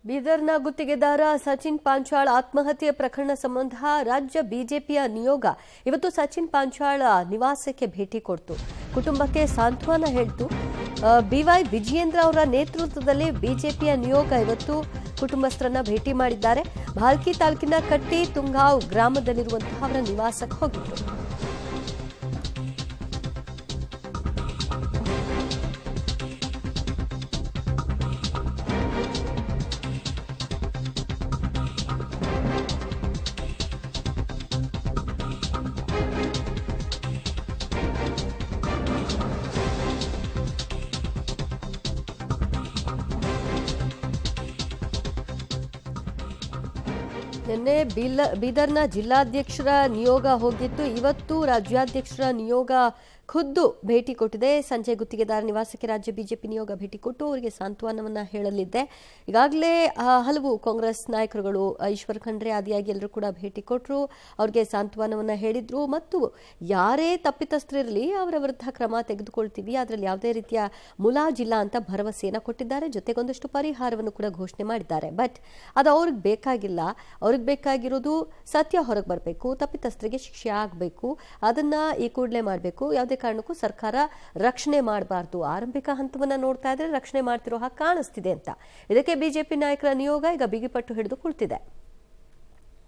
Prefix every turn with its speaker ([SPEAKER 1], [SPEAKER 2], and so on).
[SPEAKER 1] ಬೀದರ್ನ ಗುತ್ತಿಗೆದಾರ ಸಚಿನ್ ಪಾಂಚಾಳ್ ಆತ್ಮಹತ್ಯೆ ಪ್ರಕರಣ ಸಂಬಂಧ ರಾಜ್ಯ ಬಿಜೆಪಿಯ ನಿಯೋಗ ಇವತ್ತು ಸಚಿನ್ ಪಾಂಚಾಳ್ ನಿವಾಸಕ್ಕೆ ಭೇಟಿ ಕೊಡ್ತು. ಕುಟುಂಬಕ್ಕೆ ಸಾಂತ್ವನ ಹೇಳ್ತು. ಬಿವೈ ವಿಜಯೇಂದ್ರ ಅವರ ನೇತೃತ್ವದಲ್ಲಿ ಬಿಜೆಪಿಯ ನಿಯೋಗ ಇವತ್ತು ಕುಟುಂಬಸ್ಥರನ್ನ ಭೇಟಿ ಮಾಡಿದ್ದಾರೆ. ಭಾಲ್ಕಿ ತಾಲೂಕಿನ ಕಟ್ಟಿ ತುಂಗಾವ್ ಗ್ರಾಮದಲ್ಲಿರುವಂತಹ ಅವರ ನಿವಾಸಕ್ಕೆ ಹೋಗಿದ್ರು. ನಿನ್ನೆ ಬೀದರ್ನ ಜಿಲ್ಲಾಧ್ಯಕ್ಷರ ನಿಯೋಗ ಹೋಗಿದ್ದು, ಇವತ್ತು ರಾಜ್ಯಾಧ್ಯಕ್ಷರ ನಿಯೋಗ ಖುದ್ದು ಭೇಟಿ ಕೊಟ್ಟಿದೆ. ಸಂಜೆ ಗುತ್ತಿಗೆದಾರ ನಿವಾಸಕ್ಕೆ ರಾಜ್ಯ ಬಿಜೆಪಿ ನಿಯೋಗ ಭೇಟಿ ಕೊಟ್ಟು ಅವರಿಗೆ ಸಾಂತ್ವನವನ್ನ ಹೇಳಲಿದೆ. ಈಗಾಗಲೇ ಹಲವು ಕಾಂಗ್ರೆಸ್ ನಾಯಕರುಗಳು, ಈಶ್ವರ್ ಖಂಡ್ರೆ ಆದಿಯಾಗಿ ಎಲ್ಲರೂ ಕೂಡ ಭೇಟಿ ಕೊಟ್ಟರು, ಅವ್ರಿಗೆ ಸಾಂತ್ವನವನ್ನ ಹೇಳಿದ್ರು. ಮತ್ತು ಯಾರೇ ತಪ್ಪಿತಸ್ಥರಿರಲಿ ಅವರ ವಿರುದ್ಧ ಕ್ರಮ ತೆಗೆದುಕೊಳ್ತೀವಿ, ಅದರಲ್ಲಿ ಯಾವುದೇ ರೀತಿಯ ಮುಲಾಜಿಲ್ಲ ಅಂತ ಭರವಸೆಯನ್ನು ಕೊಟ್ಟಿದ್ದಾರೆ. ಜೊತೆಗೆ ಒಂದಷ್ಟು ಪರಿಹಾರವನ್ನು ಕೂಡ ಘೋಷಣೆ ಮಾಡಿದ್ದಾರೆ. ಬಟ್ ಅದು ಅವ್ರಿಗೆ ಬೇಕಾಗಿಲ್ಲ. ಅವ್ರಿಗೆ ಬೇಕಾಗಿರೋದು ಸತ್ಯ ಹೊರಗೆ ಬರಬೇಕು, ತಪ್ಪಿತಸ್ಥರಿಗೆ ಶಿಕ್ಷೆ ಆಗಬೇಕು, ಅದನ್ನ ಈ ಕೂಡಲೇ ಮಾಡಬೇಕು. ಯಾವುದೇ ಕಾರಣಕ್ಕೂ ಸರ್ಕಾರ ರಕ್ಷಣೆ ಮಾಡಬಾರ್ದು. ಆರಂಭಿಕ ಹಂತವನ್ನ ನೋಡ್ತಾ ಇದ್ರೆ ರಕ್ಷಣೆ ಮಾಡ್ತಿರೋ ಹಾಗೆ ಕಾಣಿಸ್ತಿದೆ ಅಂತ. ಇದಕ್ಕೆ ಬಿಜೆಪಿ ನಾಯಕರ ನಿಯೋಗ ಈಗ ಬಿಗಿಪಟ್ಟು ಹಿಡಿದು ಕುಳಿತಿದೆ.